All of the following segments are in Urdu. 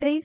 30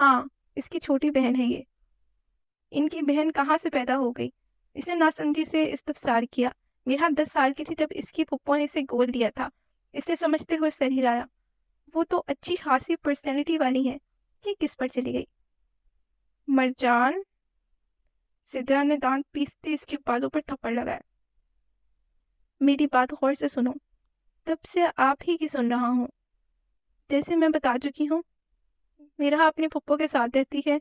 ہاں، اس کی چھوٹی بہن ہے یہ۔ ان کی بہن کہاں سے پیدا ہو گئی؟ اسے ناسمجھی سے استفسار کیا۔ میرا 10 سال کی تھی جب اس کی پھپھو نے اسے گود دیا تھا۔ اسے سمجھتے ہوئے سر ہلایا۔ وہ تو اچھی خاصی پرسنالٹی والی ہے، یہ کس پر چلی گئی؟ مرجان؟ سدرا نے دانت پیستے اس کے بازو پر تھپڑ لگایا۔ میری بات غور سے سنو، تب سے آپ ہی کی سن رہا ہوں۔ جیسے میں بتا چکی ہوں، میرا اپنے پھپھو کے ساتھ رہتی ہے۔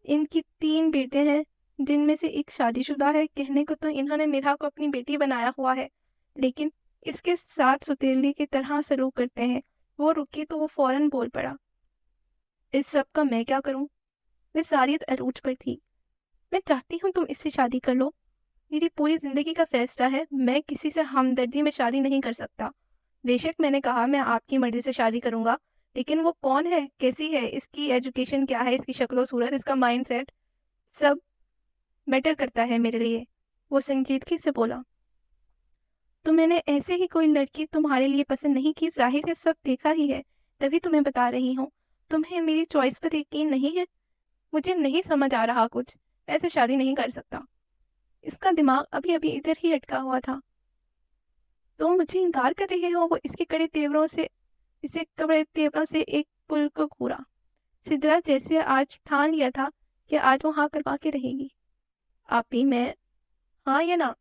ان کی 3 بیٹے ہیں جن میں سے ایک شادی شدہ ہے۔ کہنے کو تو انہوں نے میرا کو اپنی بیٹی بنایا ہوا ہے، لیکن اس کے ساتھ ستیلی کی طرح سلوک کرتے ہیں۔ وہ رکی تو وہ فوراً بول پڑا۔ اس سب کا میں کیا کروں؟ میں ساریت عروج پر تھی۔ میں چاہتی ہوں تم اس سے شادی کر لو، میری پوری زندگی کا فیصلہ ہے۔ میں کسی سے ہمدردی میں شادی نہیں کر سکتا۔ بے شک میں نے کہا میں آپ کی مرضی سے شادی کروں گا، لیکن وہ کون ہے، کیسی ہے، اس کی ایجوکیشن کیا ہے، اس کی شکل و صورت، اس کا مائنڈ سیٹ، سب میٹر کرتا ہے میرے لیے۔ وہ سنجیدگی سے بولا۔ تو میں نے ایسے ہی کوئی لڑکی تمہارے لیے پسند نہیں کی، ظاہر ہے سب دیکھا ہی ہے، تبھی تمہیں بتا رہی ہوں۔ تمہیں میری چوائس پر یقین نہیں ہے؟ مجھے نہیں سمجھ آ رہا کچھ، میں ایسے شادی نہیں کر سکتا۔ اس کا دماغ ابھی ابھی ادھر ہی اٹکا ہوا تھا۔ تم مجھے انکار کر رہے ہو؟ وہ اسے کڑے تیوروں سے ایک پل کو گھورا۔ سدرا جیسے آج ٹھان لیا تھا کہ آج وہ ہاں کروا کے رہے گی۔ آپ ہی میں ہاں یا نہ؟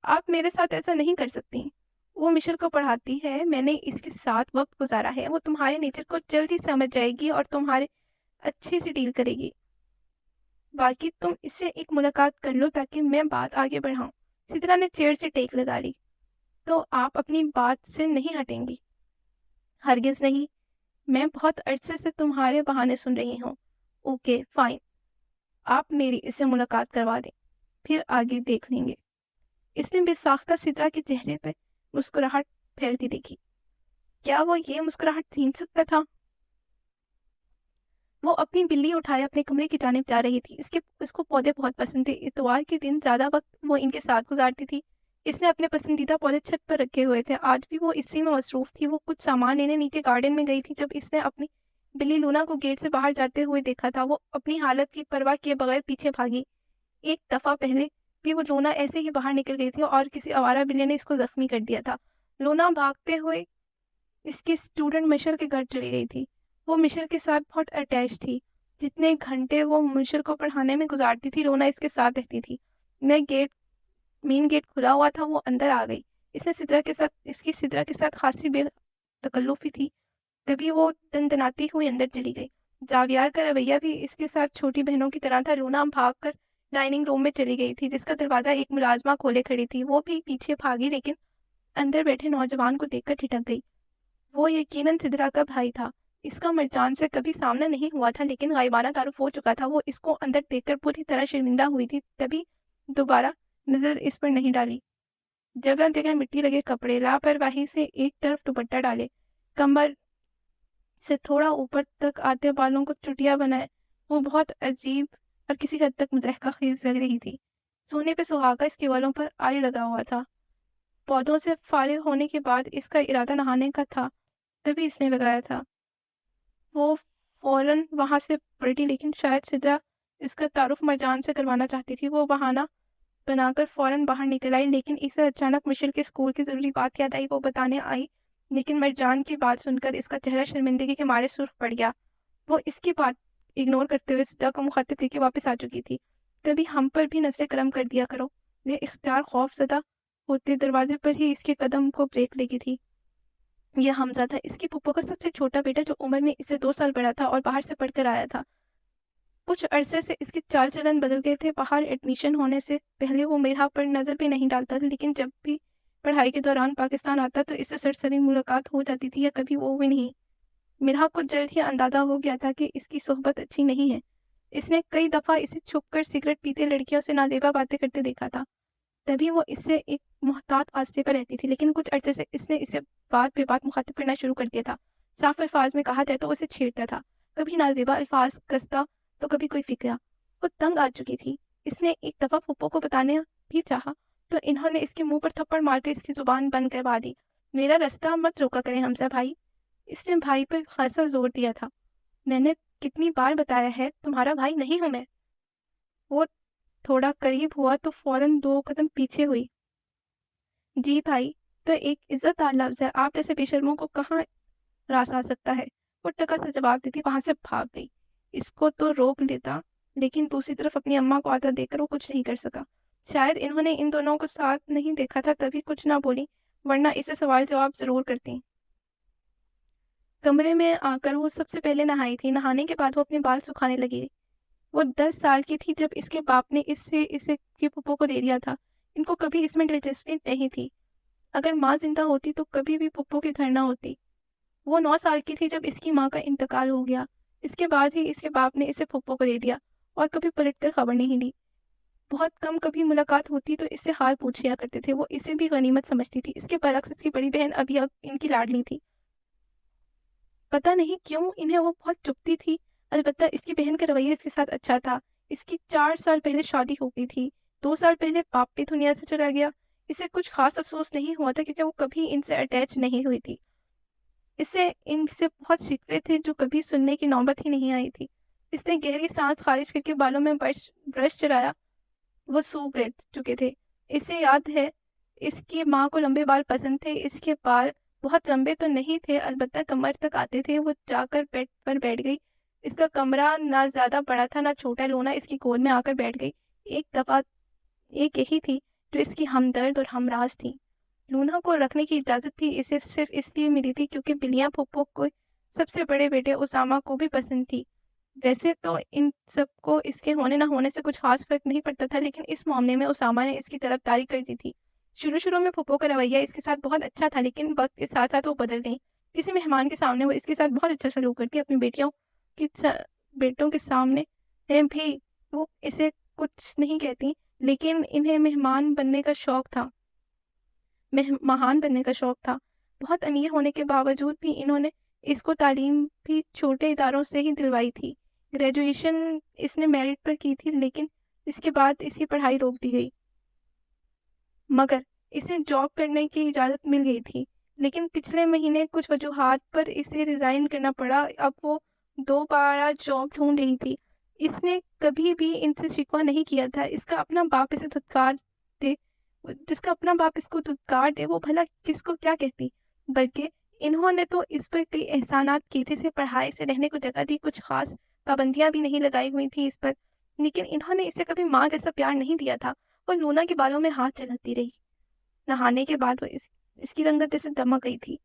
آپ میرے ساتھ ایسا نہیں کر سکتی۔ وہ مشل کو پڑھاتی ہے، میں نے اس کے ساتھ وقت گزارا ہے، وہ تمہارے نیچر کو جلدی سمجھ جائے گی اور تمہارے اچھے سے ڈیل کرے گی۔ باقی تم اس سے ایک ملاقات کر لو تاکہ میں بات آگے بڑھاؤں۔ سدرا نے چیئر سے ٹیک لگا لی۔ تو آپ اپنی بات سے نہیں ہٹیں گی؟ ہرگز نہیں، میں بہت عرصے سے تمہارے بہانے سن رہی ہوں۔ اوکے فائن، آپ میری اس سے ملاقات کروا دیں، پھر آگے دیکھ لیں گے۔ اس نے بے ساختہ سدرا کے چہرے پہ مسکراہٹ پھیلتی دیکھی۔ کیا وہ یہ مسکراہٹ چھین سکتا تھا؟ وہ اپنی بلی اٹھائے اپنے کمرے کی جانب جا رہی تھی۔ اس کو پودے بہت پسند تھے۔ اتوار کے دن زیادہ وقت وہ ان کے ساتھ گزارتی تھی۔ اس نے اپنے پسندیدہ پودے چھت پر رکھے ہوئے تھے، آج بھی وہ اسی میں مصروف تھی۔ وہ کچھ سامان لینے نیچے گارڈن میں گئی تھی جب اس نے اپنی بلی لونا کو گیٹ سے باہر جاتے ہوئے دیکھا تھا۔ وہ اپنی حالت کی پرواہ کیے بغیر پیچھے بھاگی۔ ایک دفعہ پہلے بھی وہ لونا ایسے ہی باہر نکل گئی تھی اور کسی آوارہ بلی نے اس کو زخمی کر دیا تھا۔ لونا بھاگتے ہوئے اس کے اسٹوڈنٹ مشل کے گھر چلی گئی تھی۔ وہ مشل کے ساتھ بہت اٹیچ تھی۔ جتنے گھنٹے وہ مشل کو پڑھانے میں گزارتی تھی، لونا اس کے ساتھ رہتی تھی۔ مین گیٹ کھلا ہوا تھا، وہ اندر آ گئی۔ اس کی سدرا کے ساتھ خاصی بے تکلفی تھی، تبھی وہ دندناتی ہوئی اندر چلی گئی۔ جاویار کا رویہ بھی اس کے ساتھ چھوٹی بہنوں کی طرح تھا۔ لونا بھاگ کر ڈائننگ روم میں چلی گئی تھی، جس کا دروازہ ایک ملازمہ کھولے کھڑی تھی۔ وہ بھی پیچھے بھاگی، لیکن اندر بیٹھے نوجوان کو دیکھ کر ٹھٹک گئی۔ وہ یقیناً سدرا کا بھائی تھا۔ اس کا مرجان سے کبھی سامنا نہیں ہوا تھا، لیکن غائبانہ تعارف ہو چکا تھا۔ وہ اس کو اندر دیکھ کر پوری طرح شرمندہ ہوئی تھی، تبھی دوبارہ نظر اس پر نہیں ڈالی۔ جگہ جگہ مٹی لگے کپڑے، لاپرواہی سے ایک طرف دوپٹہ ڈالے، کمر سے تھوڑا اوپر تک آتے بالوں کو چٹیا بنائے، وہ بہت عجیب اور کسی حد تک مضحکہ خیز لگ رہی تھی۔ سونے پہ سہاگا اس کے بالوں پر آئی لگا ہوا تھا۔ پودوں سے فارغ ہونے کے بعد اس کا ارادہ نہانے کا تھا، تبھی اس نے لگایا تھا۔ وہ فوراً وہاں سے پلٹی، لیکن شاید سدرا اس کا تعارف مرجان سے کروانا چاہتی تھی۔ وہ بہانہ بنا کر فوراً باہر نکل آئی، لیکن اسے اچانک مشل کے اسکول کی ضروری بات یاد آئی۔ وہ بتانے آئی، لیکن مرجان کی بات سن کر اس کا چہرہ شرمندگی کے مارے سرخ پڑ گیا۔ وہ اس کی بات اگنور کرتے ہوئے سدرا کو مخاطب لے کے واپس آ چکی تھی۔ کبھی ہم پر بھی نظر کرم کر دیا کرو۔ وہ اختیار خوف زدہ ہوتے دروازے پر ہی اس کے قدم کو بریک لگی تھی۔ یہ حمزہ تھا، اس کی پھپھو کا سب سے چھوٹا بیٹا، جو عمر میں اس سے 2 سال بڑا تھا اور باہر سے پڑھ کر آیا تھا۔ کچھ عرصے سے اس کے چال چلن بدل گئے تھے۔ باہر ایڈمیشن ہونے سے پہلے وہ میرا پر نظر بھی نہیں ڈالتا تھا، لیکن جب بھی پڑھائی کے دوران پاکستان آتا تو اس سے سرسری ملاقات ہو جاتی تھی، یا کبھی وہ بھی نہیں۔ میرا کو جلد ہی اندازہ ہو گیا تھا کہ اس کی صحبت اچھی نہیں ہے۔ اس نے کئی دفعہ اسے چھپ کر سگریٹ پیتے لڑکیوں سے نازیبا باتیں کرتے دیکھا تھا، تبھی وہ اس سے ایک محتاط فاصلے پر رہتی تھی، لیکن کچھ عرصے سے اس نے اسے بات بے بات مخاطب کرنا شروع کر دیا تھا۔ صاف الفاظ میں کہا جائے تو اسے چھیڑتا تھا، کبھی نازیبا الفاظ کستا تو کبھی کوئی فکرہ۔ وہ تنگ آ چکی تھی۔ اس نے ایک دفعہ پھپھو کو بتانے بھی چاہا تو انہوں نے اس کے منہ پر تھپڑ مار کے اس کی زبان بند کروا دی۔ میرا رستہ مت روکا کریں حمزہ بھائی، اس نے بھائی پر خاصا زور دیا تھا۔ میں نے کتنی بار بتایا ہے تمہارا بھائی نہیں ہوں میں۔ وہ تھوڑا قریب ہوا تو فوراً 2 قدم پیچھے ہوئی۔ جی بھائی تو ایک عزت دار لفظ ہے، آپ جیسے بے شرموں کو کہاں راس آ سکتا ہے؟ وہ ٹکا سے جواب دیتی وہاں سے بھاگ گئی۔ اس کو تو روک لیتا، لیکن دوسری طرف اپنی اماں کو آتا دیکھ کر وہ کچھ نہیں کر سکا۔ شاید انہوں نے ان دونوں کو ساتھ نہیں دیکھا تھا تبھی کچھ نہ بولی، ورنہ اسے سوال جواب ضرور کرتی۔ کمرے میں آ کر وہ سب سے پہلے نہائی تھی۔ نہانے کے بعد وہ اپنے بال سکھانے لگی۔ وہ 10 سال کی تھی جب اس کے باپ نے اسے کی پھپھو کو دے دیا تھا۔ ان کو کبھی اس میں دلچسپی نہیں تھی۔ اگر ماں زندہ ہوتی تو کبھی بھی پھپھو کے گھر نہ ہوتی۔ وہ 9 سال کی تھی جب اس کی ماں کا انتقال ہو گیا۔ اس کے بعد ہی اس کے باپ نے اسے پھپھو کو دے دیا اور کبھی پلٹ کر خبر نہیں لی۔ بہت کم کبھی ملاقات ہوتی تو اس سے حال پوچھ لیا کرتے تھے۔ وہ اسے بھی غنیمت سمجھتی تھی۔ اس کے برعکس اس کی بڑی بہن ابھی ان کی لاڈلی تھی۔ پتہ نہیں کیوں انہیں وہ بہت چپتی تھی۔ البتہ اس کی بہن کا رویہ اس کے ساتھ اچھا تھا۔ اس کی 4 سال پہلے شادی ہو گئی تھی۔ 2 سال پہلے باپ بھی دنیا سے چلا گیا۔ اسے کچھ خاص افسوس نہیں ہوا تھا کیونکہ وہ کبھی ان سے اٹیچ نہیں ہوئی تھی۔ اسے ان سے بہت شکوے تھے جو کبھی سننے کی نوبت ہی نہیں آئی تھی۔ اس نے گہری سانس خارج کر کے بالوں میں برش چلایا۔ وہ سوکھ چکے تھے۔ اسے یاد ہے اس کی ماں کو لمبے بال پسند تھے۔ اس کے بال بہت لمبے تو نہیں تھے، البتہ کمر تک آتے تھے۔ وہ جا کر بیڈ پر بیٹھ گئی۔ اس کا کمرہ نہ زیادہ بڑا تھا نہ چھوٹا۔ لونا اس کی گود میں آ کر بیٹھ گئی۔ ایک دفعہ ایک یہی تھی جو اس کی ہمدرد اور ہمراز تھی۔ لونا کو رکھنے کی اجازت بھی اسے صرف اس لیے ملی تھی کیونکہ بلیاں پھپھو کو سب سے بڑے بیٹے اسامہ کو بھی پسند تھی۔ ویسے تو ان سب کو اس کے ہونے نہ ہونے سے کچھ خاص فرق نہیں پڑتا تھا، لیکن اس معاملے میں اسامہ نے اس کی طرفداری کر دی تھی۔ شروع میں پھپھو کا رویہ اس کے ساتھ بہت اچھا تھا، لیکن وقت کے ساتھ ساتھ وہ بدل گئی۔ کسی مہمان کے سامنے وہ اس کے ساتھ بہت اچھا سلوک کرتی، اپنی بیٹوں کے سامنے بھی وہ اسے کچھ نہیں کہتی، لیکن انہیں مہمان بننے کا شوق تھا، مہان بننے کا شوق تھا۔ بہت امیر ہونے کے باوجود بھی انہوں نے اس کو تعلیم بھی چھوٹے اداروں سے ہی دلوائی تھی۔ گریجویشن اس نے میرٹ پر کی تھی، لیکن اس کے بعد اس کی پڑھائی روک دی گئی۔ مگر اسے جاب کرنے کی اجازت مل گئی تھی، لیکن پچھلے مہینے کچھ وجوہات پر اسے ریزائن کرنا پڑا۔ اب وہ دوبارہ جاب ڈھونڈ رہی تھی۔ اس نے کبھی بھی ان سے شکوہ نہیں کیا تھا۔ جس کا اپنا باپ اس کو دھتکار دے وہ بھلا کس کو کیا کہتی، بلکہ انہوں نے تو اس پر کئی احسانات کیے تھے۔ اسے پڑھائی سے رہنے کو جگہ دی، کچھ خاص پابندیاں بھی نہیں لگائی ہوئی تھی اس پر، لیکن انہوں نے اسے کبھی ماں جیسا پیار نہیں دیا تھا۔ وہ لونا کے بالوں میں ہاتھ چلاتی رہی۔ نہانے کے بعد وہ اس کی رنگت جیسے دمک گئی تھی۔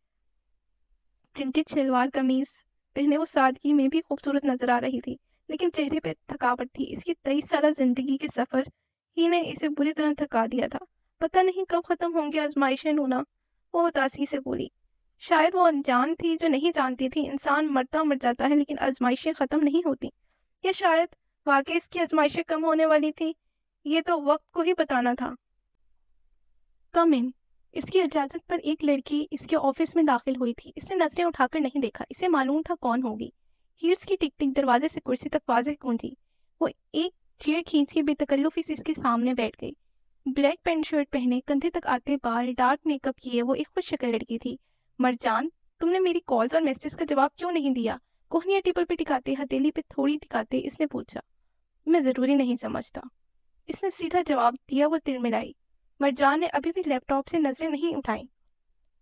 پرنٹڈ شلوار قمیض پہنے وہ سادگی میں بھی خوبصورت نظر آ رہی تھی، لیکن چہرے پہ تھکاوٹ تھی۔ اس کی 23 سالہ زندگی کے سفر ہی نے اسے بری طرح تھکا دیا تھا۔ پتہ نہیں کب ختم ہوں گے آزمائشیں لونا، وہ اداسی سے بولی۔ شاید وہ انجان تھی جو نہیں جانتی تھی انسان مرتا مر جاتا ہے لیکن آزمائشیں ختم نہیں ہوتی، یا شاید واقعی اس کی آزمائشیں کم ہونے والی تھی، یہ تو وقت کو ہی بتانا تھا۔ کم ان۔ اس کی اجازت پر ایک لڑکی اس کے آفس میں داخل ہوئی تھی۔ اس نے نظریں اٹھا کر نہیں دیکھا، اسے معلوم تھا کون ہوگی۔ ہیلز کی ٹک ٹک دروازے سے کرسی تک واضح گونجی۔ وہ ایک چیئر کھینچ کے بے تکلفی سے اس کے سامنے بیٹھ گئی۔ بلیک پینٹ شرٹ پہنے، کندھے تک آتے بال، ڈارک میک اپ کیے، وہ ایک خوش شکل لڑکی تھی۔ مرجان، تم نے میری کالز اور میسیجز کا جواب کیوں نہیں دیا؟ کوہنیاں ٹیبل پہ ٹکاتے، ہتھیلی پہ تھوڑی ٹکاتے اس نے پوچھا۔ میں ضروری نہیں سمجھتا، اس نے سیدھا جواب دیا۔ وہ تلملائی۔ مرجان نے ابھی بھی لیپ ٹاپ سے نظریں نہیں اٹھائیں۔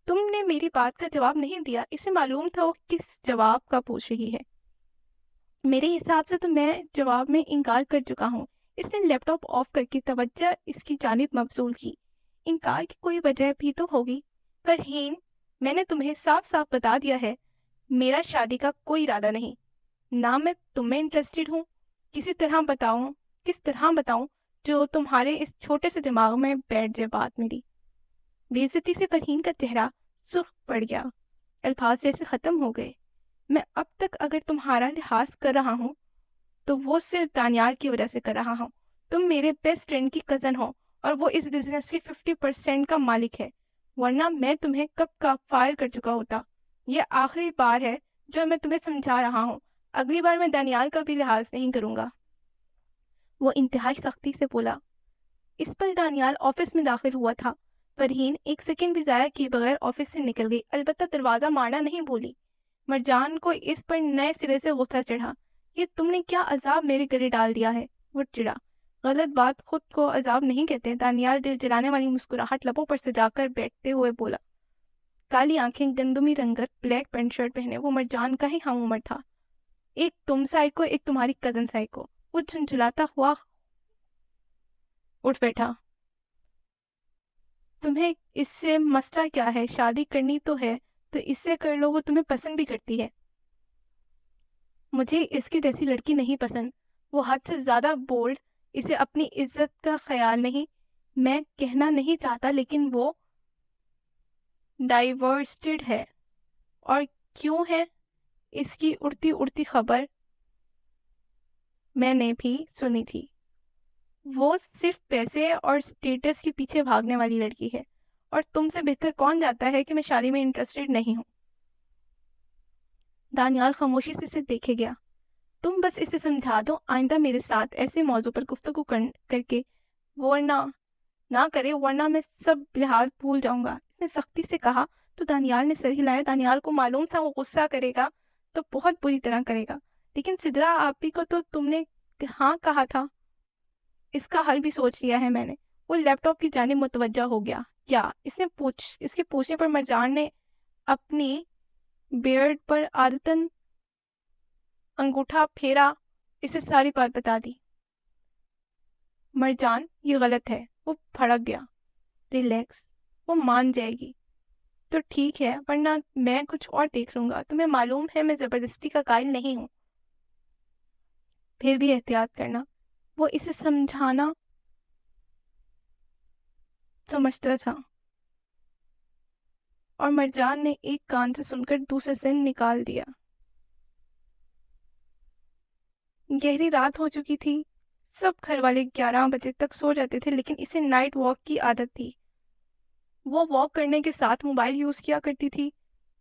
تم نے میری بات کا جواب نہیں دیا۔ اسے معلوم تھا وہ کس جواب کا پوچھ رہی ہے۔ میرے حساب سے تو میں جواب میں انکار کر چکا ہوں۔ اس نے لیپ ٹاپ آف کر کے توجہ اس کی جانب مبذول کی۔ انکار کی کوئی وجہ بھی تو ہوگی۔ فرحین، میں نے تمہیں صاف صاف بتا دیا ہے، میرا شادی کا کوئی ارادہ نہیں، نہ میں تم میں انٹرسٹڈ ہوں۔ کس طرح بتاؤں جو تمہارے اس چھوٹے سے دماغ میں بیٹھ جائے بات میری۔ بے عزتی سے فرحین کا چہرہ سرخ پڑ گیا، الفاظ جیسے ختم ہو گئے۔ میں اب تک اگر تمہارا لحاظ کر رہا ہوں تو وہ صرف دانیال کی وجہ سے کر رہا ہوں۔ تم میرے بیسٹ فرینڈ کی کزن ہو اور وہ اس بزنس کے 50% کا مالک ہے، ورنہ میں تمہیں کب کا فائر کر چکا ہوتا۔ یہ آخری بار ہے جو میں تمہیں سمجھا رہا ہوں، اگلی بار میں دانیال کا بھی لحاظ نہیں کروں گا۔ وہ انتہائی سختی سے بولا۔ اس پر دانیال آفس میں داخل ہوا تھا۔ فرحین ایک سیکنڈ بھی ضائع کیے بغیر آفس سے نکل گئی، البتہ دروازہ مارنا نہیں بھولی۔ مرجان کو اس پر نئے سرے سے غصہ چڑھا۔ یہ تم نے کیا عذاب میرے گلے ڈال دیا ہے؟ وہ چڑا۔ غلط بات خود کو عذاب نہیں کہتے۔ دانیال دل جلانے والی مسکراہٹ لبوں پر سجا کر بیٹھتے ہوئے بولا۔ کالی آنکھیں، گندمی رنگت، بلیک پینٹ شرٹ پہنے وہ مرجان کا ہی ہم عمر تھا۔ ایک تم سائیکو، ایک تمہاری کزن سائیکو۔ وہ جھنجھلاتا ہوا اٹھ بیٹھا۔ تمہیں اس سے مسئلہ کیا ہے؟ شادی کرنی تو ہے تو اس سے کر لو، وہ تمہیں پسند بھی کرتی ہے۔ مجھے اس کی جیسی لڑکی نہیں پسند، وہ حد سے زیادہ بولڈ، اسے اپنی عزت کا خیال نہیں۔ میں کہنا نہیں چاہتا لیکن وہ ڈائیورسٹڈ ہے۔ اور کیوں ہے؟ اس کی اڑتی اڑتی خبر میں نے بھی سنی تھی۔ وہ صرف پیسے اور سٹیٹس کے پیچھے بھاگنے والی لڑکی ہے، اور تم سے بہتر کون جاتا ہے کہ میں شادی میں انٹرسٹڈ نہیں ہوں۔ دانیال خاموشی سے اسے دیکھے گیا۔ تم بس اسے سمجھا دو آئندہ میرے ساتھ ایسے موضوع پر گفتگو کر کے ورنہ نہ کرے، ورنہ میں سب لحاظ بھول جاؤں گا، اس نے سختی سے کہا۔ تو دانیال نے سر ہلایا۔ دانیال کو معلوم تھا وہ غصہ کرے گا تو بہت بری طرح کرے گا، لیکن سدرا آپی کو تو تم نے ہاں کہا تھا۔ اس کا حل بھی سوچ لیا ہے میں نے۔ وہ لیپ ٹاپ کی جانب متوجہ ہو گیا۔ کیا؟ اس کے پوچھنے پر مرجان نے اپنی بیئرڈ پر عادتاً انگوٹھا پھیرا، اسے ساری بات بتا دی۔ مرجان، یہ غلط ہے۔ وہ بھڑک گیا۔ ریلیکس، وہ مان جائے گی تو ٹھیک ہے، ورنہ میں کچھ اور دیکھ لوں گا۔ تمہیں معلوم ہے میں زبردستی کا قائل نہیں ہوں، پھر بھی احتیاط کرنا۔ وہ اسے سمجھتا تھا، اور مرجان نے ایک کان سے سن کر دوسرے سے نکال دیا۔ گہری رات ہو چکی تھی، سب گھر والے 11 بجے تک سو جاتے تھے، لیکن اسے نائٹ واک کی عادت تھی۔ وہ واک کرنے کے ساتھ موبائل یوز کیا کرتی تھی۔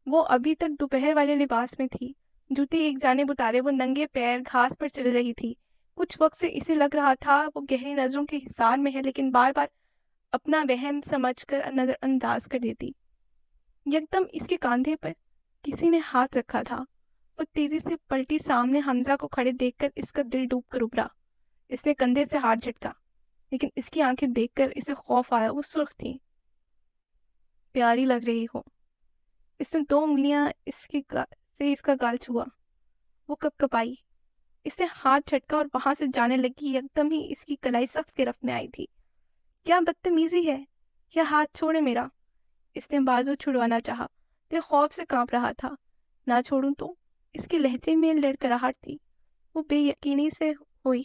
وہ ابھی تک دوپہر والے لباس میں تھی، جوتے ایک جانب اتارے وہ ننگے پیر گھاس پر چل رہی تھی۔ کچھ وقت سے اسے لگ رہا تھا وہ گہری نظروں کے حصار میں ہے، لیکن بار بار اپنا وہم سمجھ کر نظر انداز کر دیتی۔ یکدم اس کے کاندھے پر کسی نے ہاتھ رکھا تھا۔ وہ تیزی سے پلٹی، سامنے حمزہ کو کھڑے دیکھ کر اس کا دل ڈوب کر ابھرا۔ اس نے کندھے سے ہاتھ جھٹکا، لیکن اس کی آنکھیں دیکھ کر اسے خوف آیا۔ وہ سرخ تھی۔ پیاری لگ رہی ہو۔ اس نے 2 انگلیاں اس کا گال چھوا۔ وہ کپکپائی۔ اس نے ہاتھ جھٹکا اور وہاں سے جانے لگی۔ یکدم ہی اس کی کلائی سخت گرفت میں آئی تھی۔ کیا بدتمیزی ہے! یا ہاتھ چھوڑے میرا۔ اس نے بازو چھڑوانا چاہا، دل خوف سے کانپ رہا تھا۔ نہ چھوڑوں تو؟ اس کے لہجے میں لڑکراہٹ تھی۔ وہ بے یقینی سے ہوئی۔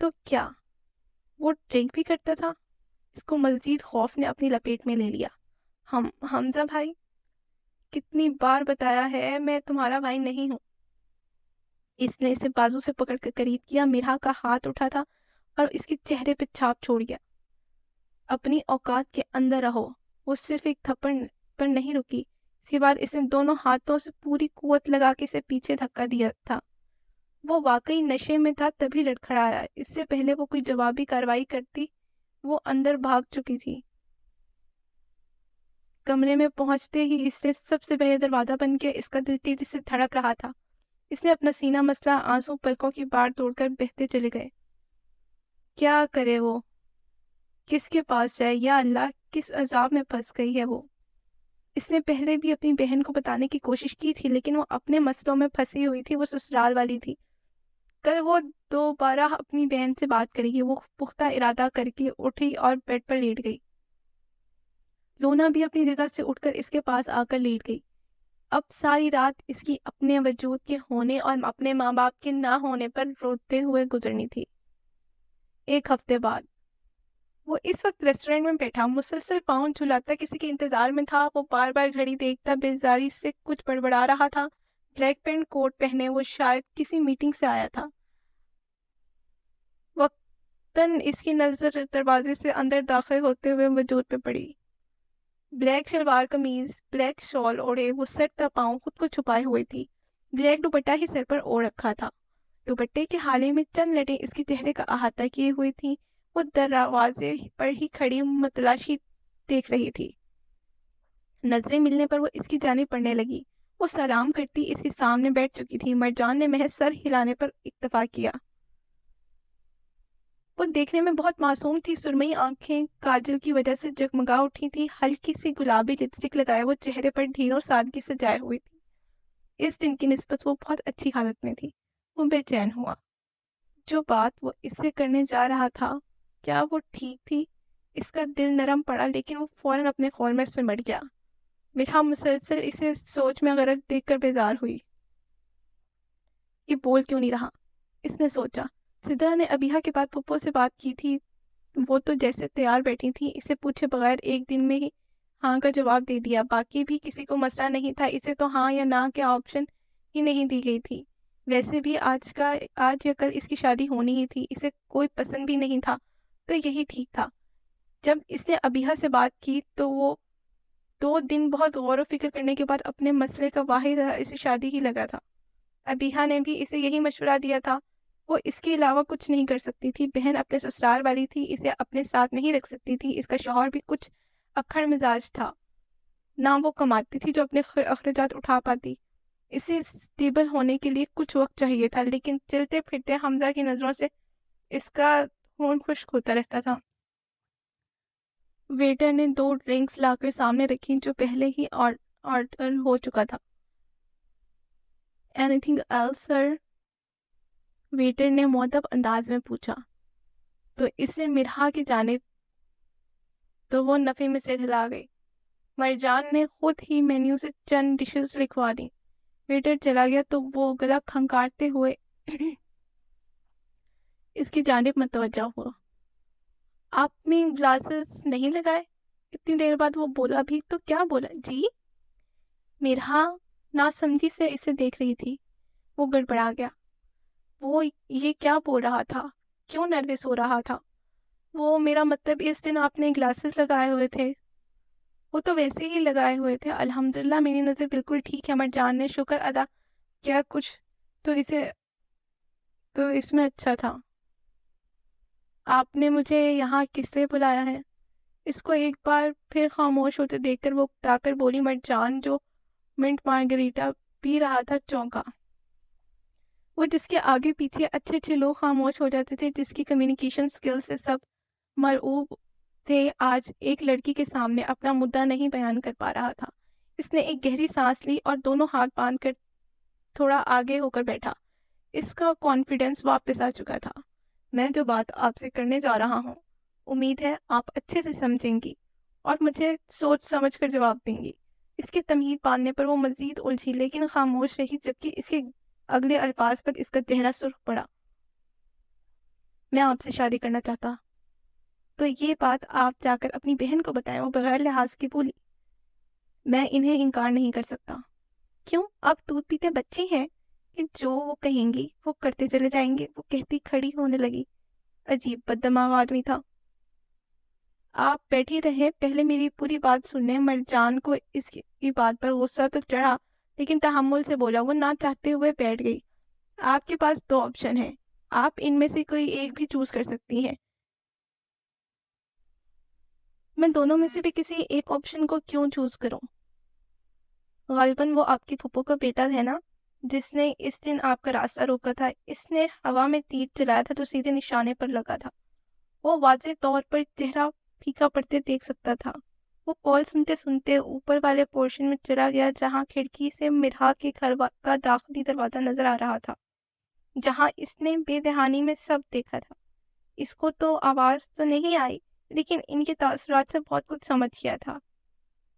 تو کیا وہ ڈرنک بھی کرتا تھا؟ اس کو مزید خوف نے اپنی لپیٹ میں لے لیا۔ حمزہ بھائی، کتنی بار بتایا ہے میں تمہارا بھائی نہیں ہوں۔ اس نے اسے بازو سے پکڑ کر قریب کیا۔ میرا کا ہاتھ اٹھا تھا اور اس کے چہرے پہ چھاپ چھوڑ گیا۔ اپنی اوقات کے اندر رہو۔ وہ صرف ایک تھپڑ پر نہیں رکی۔ اس کے بعد اس نے دونوں ہاتھوں سے پوری قوت لگا کے اسے پیچھے دھکا دیا تھا۔ وہ واقعی نشے میں تھا تبھی لڑکھڑایا۔ اس سے پہلے وہ کوئی جوابی کارروائی کرتی وہ اندر بھاگ چکی تھی۔ کمرے میں پہنچتے ہی اس نے سب سے پہلے دروازہ بند کیا۔ اس کا دل تیزی سے دھڑک رہا تھا۔ اس نے اپنا سینہ مسلا، آنسو پلکوں کی باڑ توڑ کر بہتے چلے گئے۔ کیا کرے وہ؟ کس کے پاس جائے؟ یا اللہ، کس عذاب میں پھنس گئی ہے وہ؟ اس نے پہلے بھی اپنی بہن کو بتانے کی کوشش کی تھی، لیکن وہ اپنے مسئلوں میں پھنسی ہوئی تھی۔ وہ سسرال والی تھی۔ کل وہ دوبارہ اپنی بہن سے بات کرے گی۔ وہ پختہ ارادہ کر کے اٹھی اور بیڈ پر لیٹ گئی۔ لونا بھی اپنی جگہ سے اٹھ کر اس کے پاس آ کر لیٹ گئی۔ اب ساری رات اس کی اپنے وجود کے ہونے اور اپنے ماں باپ کے نہ ہونے پر روتے ہوئے گزرنی تھی۔ 1 ہفتے بعد وہ اس وقت ریسٹورنٹ میں بیٹھا، مسلسل پاؤں جھلاتا کسی کے انتظار میں تھا۔ وہ بار بار گھڑی دیکھتا، بیزاری سے کچھ بڑبڑا رہا تھا۔ بلیک پینٹ کوٹ پہنے وہ شاید کسی میٹنگ سے آیا تھا۔ وقتاً اس کی نظر دروازے سے اندر داخل ہوتے ہوئے وجود پہ پڑی۔ بلیک شلوار قمیض، بلیک شال اوڑھے وہ سر تا پاؤں خود کو چھپائے ہوئے تھی۔ بلیک دوپٹہ ہی سر پر اوڑھ رکھا تھا۔ دوپٹے کے حالے میں چند لٹیں اس کے چہرے کا احاطہ کیے ہوئی تھی۔ وہ دروازے پر ہی کھڑی متلاشی دیکھ رہی تھی۔ نظریں ملنے پر وہ اس کی جانب پڑنے لگی۔ وہ سلام کرتی اس کے سامنے بیٹھ چکی تھی۔ مرجان نے محض سر ہلانے پر اکتفا کیا۔ وہ دیکھنے میں بہت معصوم تھی، سرمئی آنکھیں کاجل کی وجہ سے جگمگا اٹھی تھی، ہلکی سی گلابی لپسٹک لگائے وہ چہرے پر ڈھیروں سادگی سے جائے ہوئی تھی۔ اس دن کی نسبت وہ بہت اچھی حالت میں تھی۔ وہ بے چین ہوا۔ جو بات وہ اس سے کرنے جا رہا تھا، کیا وہ ٹھیک تھی؟ اس کا دل نرم پڑا، لیکن وہ فوراً اپنے خول میں سمٹ گیا۔ میرا مسلسل اسے سوچ میں غرق دیکھ کر بیزار ہوئی۔ یہ بول کیوں نہیں رہا؟ اس نے سوچا۔ سدرا نے ابیحہ کے بعد پھپھو سے بات کی تھی، وہ تو جیسے تیار بیٹھی تھی، اسے پوچھے بغیر ایک دن میں ہی ہاں کا جواب دے دیا۔ باقی بھی کسی کو مسئلہ نہیں تھا، اسے تو ہاں یا نہ کے آپشن ہی نہیں دی گئی تھی۔ ویسے بھی آج یا کل اس کی شادی ہونی ہی تھی، اسے کوئی پسند بھی نہیں تھا، تو یہی ٹھیک تھا۔ جب اس نے ابیحہ سے بات کی تو وہ 2 دن بہت غور و فکر کرنے کے بعد اپنے مسئلے کا واحد اسے شادی ہی لگا تھا۔ ابیحہ نے بھی اسے یہی مشورہ دیا تھا، وہ اس کے علاوہ کچھ نہیں کر سکتی تھی۔ بہن اپنے سسرال والی تھی، اسے اپنے ساتھ نہیں رکھ سکتی تھی۔ اس کا شوہر بھی کچھ اکھڑ مزاج تھا، نہ وہ کماتی تھی جو اپنے اخراجات اٹھا پاتی۔ اسے اسٹیبل ہونے کے لیے کچھ وقت چاہیے تھا، لیکن چلتے پھرتے حمزہ کی نظروں سے اس کا خون خشک ہوتا رہتا تھا۔ ویٹر نے 2 ڈرنکس لا کر سامنے رکھی جو پہلے ہی آرڈر ہو چکا تھا۔ اینی تھنگ ایلس سر؟ ویٹر نے مؤدب انداز میں پوچھا تو اسے مرحا کی جانب تو وہ نفی میں سر ہلا گئی۔ مرجان نے خود ہی مینیو سے چند ڈشز لکھوا دی۔ ویٹر چلا گیا تو وہ گلا کھنکارتے ہوئے اس کی جانب متوجہ ہوا۔ آپ نے گلاسز نہیں لگائے؟ اتنی دیر بعد وہ بولا بھی تو کیا بولا؟ جی؟ مرحا ناسمجھی سے اسے دیکھ رہی تھی۔ وہ گڑبڑا گیا۔ وہ یہ کیا بول رہا تھا؟ کیوں نروس ہو رہا تھا؟ وہ میرا مطلب اس دن آپ نے گلاسز لگائے ہوئے تھے۔ وہ تو ویسے ہی لگائے ہوئے تھے، الحمدللہ میری نظر بالکل ٹھیک ہے۔ مرجان نے شکر ادا کیا۔ کچھ تو اس میں اچھا تھا۔ آپ نے مجھے یہاں کس سے بلایا ہے؟ اس کو ایک بار پھر خاموش ہوتے دیکھ کر وہ اکتا کر بولی۔ مرجان جو منٹ مارگریٹا پی رہا تھا چونکا۔ وہ جس کے آگے پیچھے اچھے لوگ خاموش ہو جاتے تھے، جس کی کمیونیکیشن سکل سے سب مرعوب تھے، آج ایک لڑکی کے سامنے اپنا مدعا نہیں بیان کر پا رہا تھا۔ اس نے ایک گہری سانس لی اور دونوں ہاتھ باندھ کر تھوڑا آگے ہو کر بیٹھا۔ اس کا کانفیڈنس واپس آ چکا تھا۔ میں جو بات آپ سے کرنے جا رہا ہوں، امید ہے آپ اچھے سے سمجھیں گی اور مجھے سوچ سمجھ کر جواب دیں گی۔ اس کے تمہید باندھنے پر وہ مزید الجھی، لیکن خاموش رہی، جبکہ اس کے اگلے الفاظ پر اس کا چہرہ سرخ پڑا۔ میں آپ سے شادی کرنا چاہتا، تو یہ بات آپ جا کر اپنی بہن کو بتائیں۔ وہ بغیر لحاظ کی بولی۔ میں انہیں انکار نہیں کر سکتا۔ کیوں؟ آپ دودھ پیتے بچے ہیں کہ جو وہ کہیں گی وہ کرتے چلے جائیں گے؟ وہ کہتی کھڑی ہونے لگی۔ عجیب بد دماغ آدمی تھا۔ آپ بیٹھی رہے، پہلے میری پوری بات سن لیں۔ مرجان کو اس کی بات پر غصہ تو چڑھا، لیکن تحمل سے بولا۔ وہ نہ چاہتے ہوئے بیٹھ گئی۔ آپ کے پاس 2 آپشن ہیں، آپ ان میں سے کوئی ایک بھی چوز کر سکتی ہیں۔ میں دونوں میں سے بھی کسی ایک آپشن کو کیوں چوز کروں؟ غالباً وہ آپ کی پھپھو کا بیٹا ہے نا، جس نے اس دن آپ کا راستہ روکا تھا۔ اس نے ہوا میں تیر چلایا تھا تو سیدھے نشانے پر لگا تھا۔ وہ واضح طور پر چہرہ پھیکا پڑتے دیکھ سکتا تھا۔ وہ کال سنتے سنتے اوپر والے پورشن میں چلا گیا جہاں کھڑکی سے مرحا کے گھر کا داخلی دروازہ نظر آ رہا تھا، جہاں اس نے بے دہانی میں سب دیکھا تھا۔ اس کو تو آواز تو نہیں آئی، لیکن ان کے تاثرات سے بہت کچھ سمجھ گیا تھا۔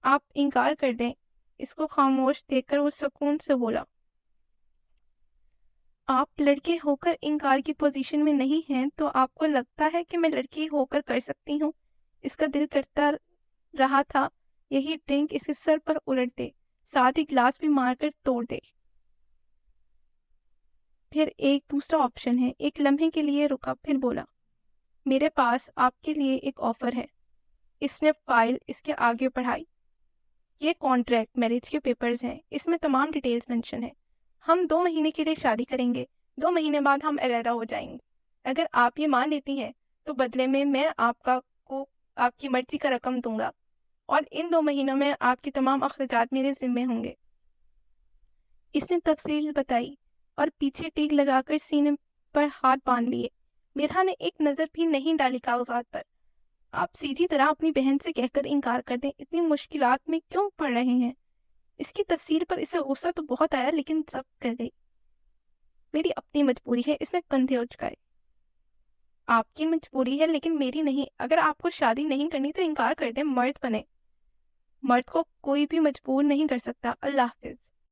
آپ انکار کر دیں۔ اس کو خاموش دیکھ کر وہ سکون سے بولا۔ آپ لڑکے ہو کر انکار کی پوزیشن میں نہیں ہیں، تو آپ کو لگتا ہے کہ میں لڑکی ہو کر سکتی ہوں؟ اس کا دل کرتا رہا تھا یہی ڈرنک اس کے سر پر الٹ دے، ساتھ ہی گلاس بھی مار کر توڑ دے۔ پھر ایک دوسرا آپشن ہے۔ ایک لمحے کے لیے رکا، پھر بولا، میرے پاس آپ کے لیے ایک آفر ہے۔ اس نے فائل اس کے آگے پڑھائی۔ یہ کانٹریکٹ میرج کے پیپرز ہیں، اس میں تمام ڈیٹیلز مینشن ہے۔ ہم 2 مہینے کے لیے شادی کریں گے، 2 مہینے بعد ہم علیحدہ ہو جائیں گے۔ اگر آپ یہ مان لیتی ہیں تو بدلے میں کو آپ کی مرضی کا رقم دوں گا، اور ان 2 مہینوں میں آپ کے تمام اخراجات میرے ذمے ہوں گے۔ اس نے تفصیل بتائی اور پیچھے ٹیک لگا کر سینے پر ہاتھ باندھ لیے۔ میرا نے ایک نظر بھی نہیں ڈالی کاغذات پر۔ آپ سیدھی طرح اپنی بہن سے کہہ کر انکار کر دیں، اتنی مشکلات میں کیوں پڑ رہے ہیں؟ اس کی تفصیل پر اسے غصہ تو بہت آیا لیکن ضبط کر گئی۔ میری اپنی مجبوری ہے، اس نے کندھے اچکائے۔ آپ کی مجبوری ہے لیکن میری نہیں۔ اگر آپ کو شادی نہیں کرنی تو انکار کر دیں، مرد بنے۔ مرد کو کوئی بھی مجبور نہیں کر سکتا۔ اللہ حافظ۔